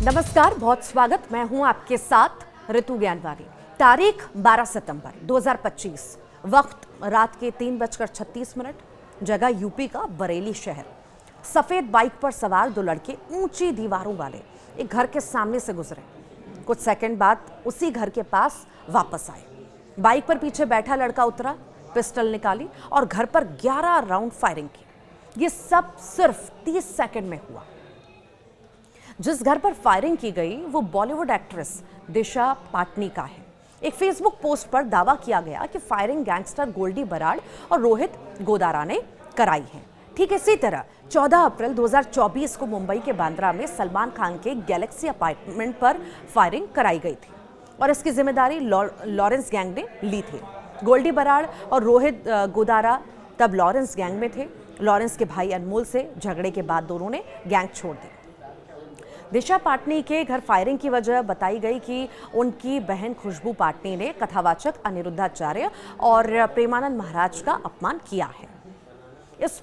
नमस्कार, बहुत स्वागत। मैं हूं आपके साथ ऋतु ज्ञानवारी। तारीख 12 सितंबर 2025, वक्त रात के 3:36, जगह यूपी का बरेली शहर। सफेद बाइक पर सवार दो लड़के ऊंची दीवारों वाले एक घर के सामने से गुजरे। कुछ सेकंड बाद उसी घर के पास वापस आए। बाइक पर पीछे बैठा लड़का उतरा, पिस्टल निकाली और घर पर 11 राउंड फायरिंग की। ये सब सिर्फ 30 सेकंड में हुआ। जिस घर पर फायरिंग की गई वो बॉलीवुड एक्ट्रेस दिशा पाटनी का है। एक फेसबुक पोस्ट पर दावा किया गया कि फायरिंग गैंगस्टर गोल्डी बराड़ और रोहित गोदारा ने कराई है। ठीक इसी तरह 14 अप्रैल 2024 को मुंबई के बांद्रा में सलमान खान के गैलेक्सी अपार्टमेंट पर फायरिंग कराई गई थी और इसकी जिम्मेदारी लॉरेंस गैंग ने ली थी। गोल्डी बराड़ और रोहित गोदारा तब लॉरेंस गैंग में थे। लॉरेंस के भाई अनमोल से झगड़े के बाद दोनों ने गैंग छोड़ दी। दिशा पाटनी के घर फायरिंग की वजह बताई गई कि उनकी बहन खुशबू पाटनी ने कथावाचक अनिरुद्धाचार्य और प्रेमानंद महाराज का अपमान किया है। इस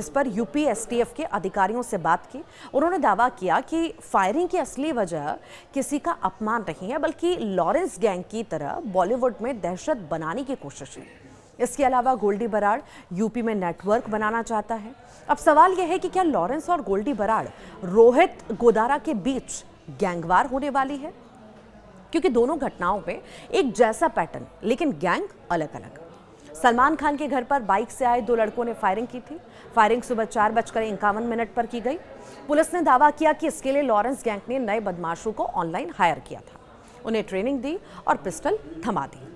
पर यूपी एसटीएफ के अधिकारियों से बात की। उन्होंने दावा किया कि फायरिंग की असली वजह किसी का अपमान नहीं है, बल्कि लॉरेंस गैंग की तरह बॉलीवुड में दहशत बनाने की कोशिश है। इसके अलावा गोल्डी बराड़ यूपी में नेटवर्क बनाना चाहता है। अब सवाल यह है कि क्या लॉरेंस और गोल्डी बराड़ रोहित गोदारा के बीच गैंगवार होने वाली है, क्योंकि दोनों घटनाओं में एक जैसा पैटर्न लेकिन गैंग अलग अलग। सलमान खान के घर पर बाइक से आए दो लड़कों ने फायरिंग की थी। फायरिंग सुबह 4:51 पर की गई। पुलिस ने दावा किया कि इसके लिए लॉरेंस गैंग ने नए बदमाशों को ऑनलाइन हायर किया था, उन्हें ट्रेनिंग दी और पिस्टल थमा दी।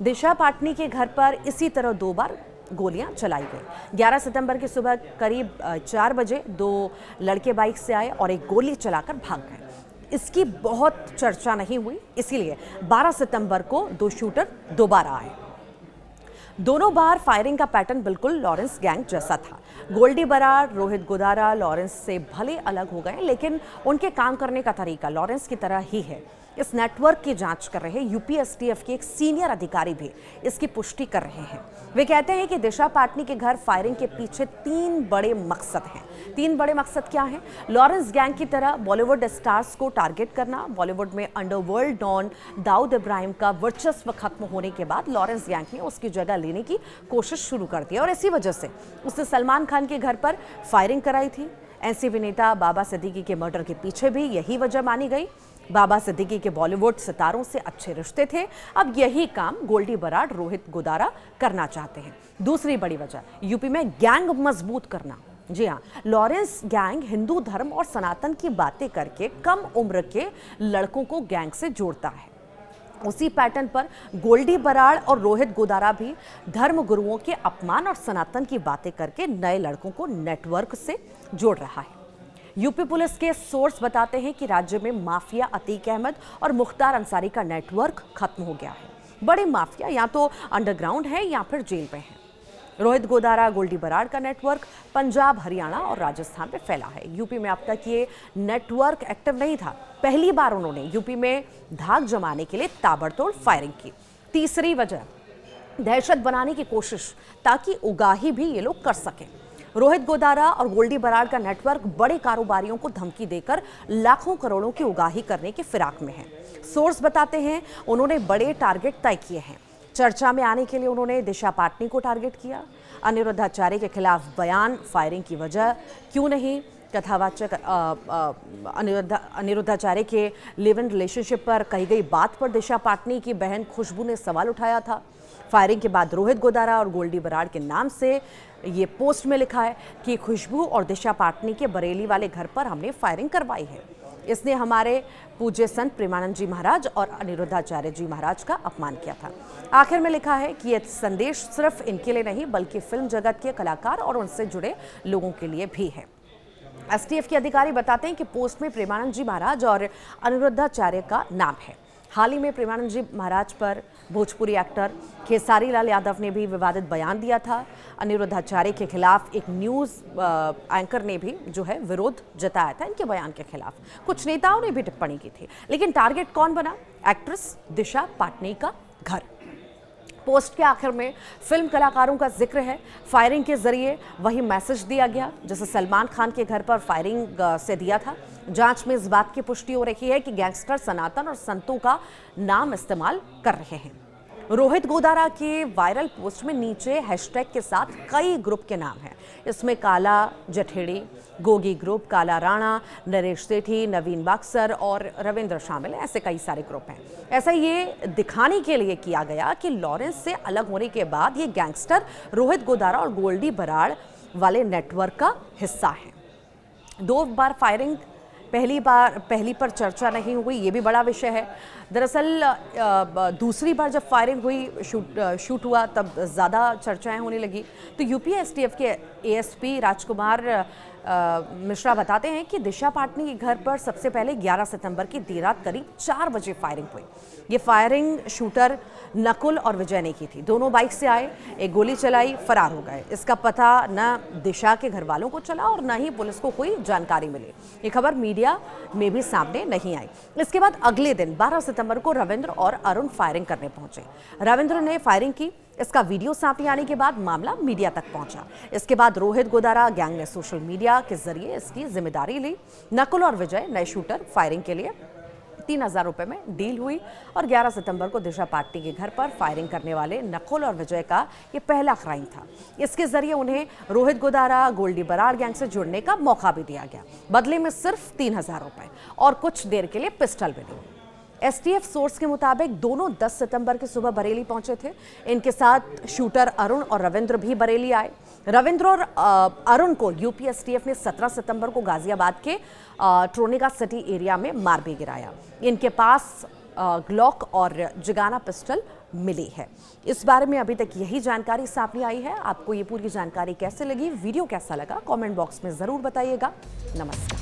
दिशा पाटनी के घर पर इसी तरह 2 बार गोलियां चलाई गई। 11 सितंबर की सुबह करीब 4 बजे दो लड़के बाइक से आए और एक गोली चलाकर भाग गए। इसकी बहुत चर्चा नहीं हुई, इसीलिए 12 सितंबर को दो शूटर दोबारा आए। दोनों बार फायरिंग का पैटर्न बिल्कुल लॉरेंस गैंग जैसा था। गोल्डी बराड़, रोहित गोदारा लॉरेंस से भले अलग हो गए, लेकिन उनके काम करने का तरीका लॉरेंस की तरह ही है। इस नेटवर्क की जांच कर रहे यूपी एसटीएफ के एक सीनियर अधिकारी भी इसकी पुष्टि कर रहे हैं। वे कहते हैं कि दिशा पाटनी के घर फायरिंग के पीछे 3 बड़े मकसद हैं। 3 बड़े मकसद क्या हैं? लॉरेंस गैंग की तरह बॉलीवुड स्टार्स को टारगेट करना। बॉलीवुड में अंडरवर्ल्ड डॉन दाऊद इब्राहिम का वर्चस्व खत्म होने के बाद लॉरेंस गैंग ने उसकी जगह लेने की कोशिश शुरू कर दी और इसी वजह से उसने सलमान खान के घर पर फायरिंग कराई थी। एनसीबी नेता बाबा सिद्दीकी के मर्डर के पीछे भी यही वजह मानी गई। बाबा सिद्दीकी के बॉलीवुड सितारों से अच्छे रिश्ते थे। अब यही काम गोल्डी बराड़, रोहित गोदारा करना चाहते हैं। दूसरी बड़ी वजह यूपी में गैंग मजबूत करना। जी हाँ, लॉरेंस गैंग हिंदू धर्म और सनातन की बातें करके कम उम्र के लड़कों को गैंग से जोड़ता है। उसी पैटर्न पर गोल्डी बराड़ और रोहित गोदारा भी धर्म गुरुओं के अपमान और सनातन की बातें करके नए लड़कों को नेटवर्क से जोड़ रहा है। यूपी पुलिस के सोर्स बताते हैं कि राज्य में माफिया अतीक अहमद और मुख्तार अंसारी का नेटवर्क खत्म हो गया है। बड़े माफिया या तो अंडरग्राउंड है या फिर जेल में है। रोहित गोदारा, गोल्डी बराड़ का नेटवर्क पंजाब, हरियाणा और राजस्थान में फैला है। यूपी में अब तक ये नेटवर्क एक्टिव नहीं था। पहली बार उन्होंने यूपी में धाक जमाने के लिए ताबड़तोड़ फायरिंग की। तीसरी वजह दहशत बनाने की कोशिश, ताकि उगाही भी ये लोग कर सकें। रोहित गोदारा और गोल्डी बराड़ का नेटवर्क बड़े कारोबारियों को धमकी देकर लाखों करोड़ों की उगाही करने की फिराक में है। सोर्स बताते हैं उन्होंने बड़े टारगेट तय किए हैं। चर्चा में आने के लिए उन्होंने दिशा पाटनी को टारगेट किया। अनिरुद्धाचार्य के खिलाफ बयान, फायरिंग की वजह क्यों नहीं? कथावाचक अनिरुद्धाचार्य के लिव इन रिलेशनशिप पर कही गई बात पर दिशा पाटनी की बहन खुशबू ने सवाल उठाया था। फायरिंग के बाद रोहित गोदारा और गोल्डी बराड़ के नाम से ये पोस्ट में लिखा है कि खुशबू और दिशा पाटनी के बरेली वाले घर पर हमने फायरिंग करवाई है। इसने हमारे पूज्य संत प्रेमानंद जी महाराज और अनिरुद्धाचार्य जी महाराज का अपमान किया था। आखिर में लिखा है कि यह संदेश सिर्फ इनके लिए नहीं, बल्कि फिल्म जगत के कलाकार और उनसे जुड़े लोगों के लिए भी है। एसटीएफ के अधिकारी बताते हैं कि पोस्ट में प्रेमानंद जी महाराज और अनिरुद्धाचार्य का नाम है। हाल ही में प्रेमानंद जी महाराज पर भोजपुरी एक्टर खेसारी लाल यादव ने भी विवादित बयान दिया था। अनिरुद्धाचार्य के खिलाफ एक न्यूज़ एंकर ने भी जो है विरोध जताया था इनके बयान के खिलाफ। कुछ नेताओं ने भी टिप्पणी की थी, लेकिन टारगेट कौन बना? एक्ट्रेस दिशा पाटनी का घर। पोस्ट के आखिर में फिल्म कलाकारों का जिक्र है। फायरिंग के जरिए वही मैसेज दिया गया जैसे सलमान खान के घर पर फायरिंग से दिया था। जांच में इस बात की पुष्टि हो रही है कि गैंगस्टर सनातन और संतों का नाम इस्तेमाल कर रहे हैं। रोहित गोदारा के वायरल पोस्ट में नीचे हैशटैग के साथ कई ग्रुप के नाम हैं। इसमें काला जठेड़ी, गोगी ग्रुप, काला राणा, नरेश सेठी, नवीन बाक्सर और रविंद्र शामिल हैं। ऐसे कई सारे ग्रुप हैं। ऐसा ये दिखाने के लिए किया गया कि लॉरेंस से अलग होने के बाद ये गैंगस्टर रोहित गोदारा और गोल्डी बराड़ वाले नेटवर्क का हिस्सा है। 2 बार फायरिंग, पहली पर चर्चा नहीं हुई, ये भी बड़ा विषय है। दरअसल दूसरी बार जब फायरिंग हुई, शूट हुआ, तब ज़्यादा चर्चाएं होने लगी। तो यूपी एसटीएफ के एएसपी राजकुमार मिश्रा बताते हैं कि दिशा पाटनी के घर पर सबसे पहले 11 सितंबर की देर रात करीब 4 बजे फायरिंग हुई। ये फायरिंग शूटर नकुल और विजय ने की थी। दोनों बाइक से आए, एक गोली चलाई, फरार हो गए। इसका पता न दिशा के घर वालों को चला और न ही पुलिस को कोई जानकारी मिली। ये खबर मीडिया में भी सामने नहीं आई। इसके बाद अगले दिन 12 सितंबर को रविंद्र और अरुण फायरिंग करने पहुंचे। रविंद्र ने फायरिंग की। इसका वीडियो सामने आने के बाद मामला मीडिया तक पहुंचा। इसके बाद रोहित गोदारा गैंग ने सोशल मीडिया के जरिए इसकी जिम्मेदारी ली। नकुल और विजय नए शूटर। फायरिंग के लिए 3000 रुपए में डील हुई और 11 सितंबर को दिशा पाटनी के घर पर फायरिंग करने वाले नकुल और विजय का ये पहला क्राइम था। इसके जरिए उन्हें रोहित गोदारा, गोल्डी बराड़ गैंग से जुड़ने का मौका भी दिया गया। बदले में सिर्फ 3000 रुपए और कुछ देर के लिए पिस्टल मिली। एसटीएफ सोर्स के मुताबिक दोनों 10 सितंबर की सुबह बरेली पहुंचे थे। इनके साथ शूटर अरुण और रविंद्र भी बरेली आए। रविंद्र और अरुण को यूपी एसटीएफ ने 17 सितंबर को गाजियाबाद के ट्रोनेगा सिटी एरिया में मार भी गिराया। इनके पास ग्लॉक और जिगाना पिस्टल मिली है। इस बारे में अभी तक यही जानकारी सामने आई है। आपको ये पूरी जानकारी कैसे लगी, वीडियो कैसा लगा, कमेंट बॉक्स में जरूर बताइएगा। नमस्कार।